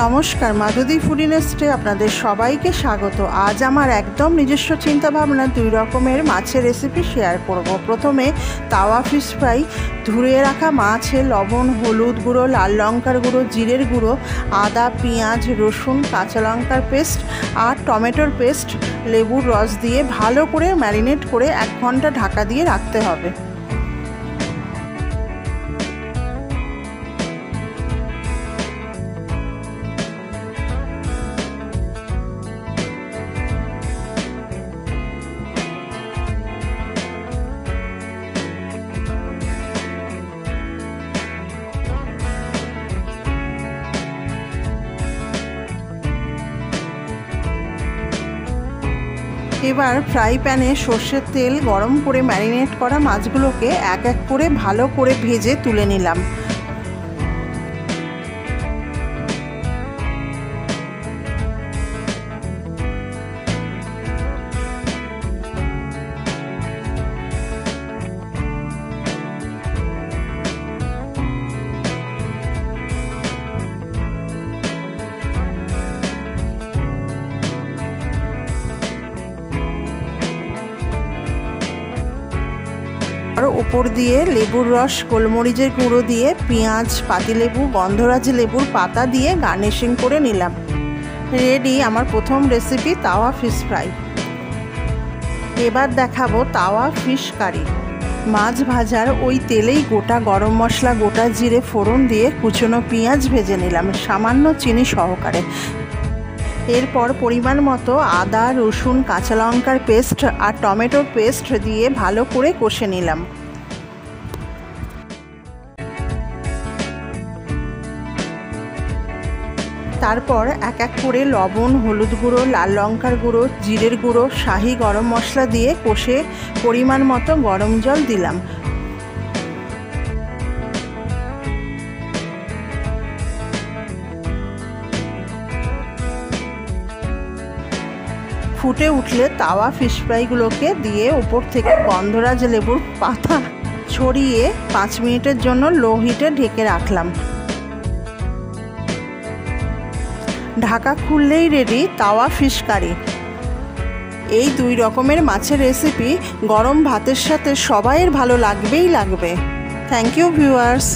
নমস্কার, মাধুদি ফুডি নেস্টে আপনাদের সবাইকে স্বাগত। আজ আমার একদম নিজস্ব চিন্তাভাবনা দুই রকমের মাছের রেসিপি শেয়ার করব। প্রথমে তাওয়া ফিশ ফ্রাই। ধুয়ে রাখা মাছে লবণ, হলুদ গুঁড়ো, লাল লঙ্কার গুঁড়ো, জিরের গুঁড়ো, আদা, পেঁয়াজ, রসুন, কাঁচা লঙ্কার পেস্ট আর টমেটোর পেস্ট, লেবুর রস দিয়ে ভালো করে ম্যারিনেট করে 1 ঘন্টা ঢাকা দিয়ে রাখতে হবে। এবার ফ্রাই প্যানে সর্ষের তেল গরম করে ম্যারিনেট করা মাছগুলোকে এক এক করে ভালো করে ভেজে তুলে নিলাম। আর উপর দিয়ে লেবুর রস, গোলমরিচের গুঁড়ো দিয়ে পেঁয়াজ, পাতিলেবু, গন্ধরাজ লেবুর পাতা দিয়ে গার্নিশিং করে নিলাম। রেডি আমার প্রথম রেসিপি তাওয়া ফিশ ফ্রাই। এবার দেখাবো তাওয়া ফিশ কারি। মাছ ভাজার ওই তেলেই গোটা গরম মশলা, গোটা জিরে ফোড়ন দিয়ে কুচনো পেঁয়াজ ভেজে নিলাম সামান্য চিনি সহকারে। এরপর পরিমাণ মতো আদা, রসুন, কাঁচা লঙ্কার পেস্ট আর টমেটোর পেস্ট দিয়ে ভালো করে কষে নিলাম। তারপর এক এক করে লবণ, হলুদ গুঁড়ো, লাল লঙ্কার গুঁড়ো, জিরের গুঁড়ো, শাহি গরম মশলা দিয়ে কষে পরিমাণ মতো গরম জল দিলাম। ফুটে উঠলে তাওয়া ফিশ ফ্রাইগুলোকে দিয়ে উপর থেকে গন্ধরাজ লেবুর পাতা ছড়িয়ে 5 মিনিটের জন্য লো হিটে ঢেকে রাখলাম। ঢাকা খুললেই রেডি তাওয়া ফিশ কারি। এই 2 রকমের মাছের রেসিপি গরম ভাতের সাথে সবাইয়ের ভালো লাগবেই লাগবে। Thank you viewers.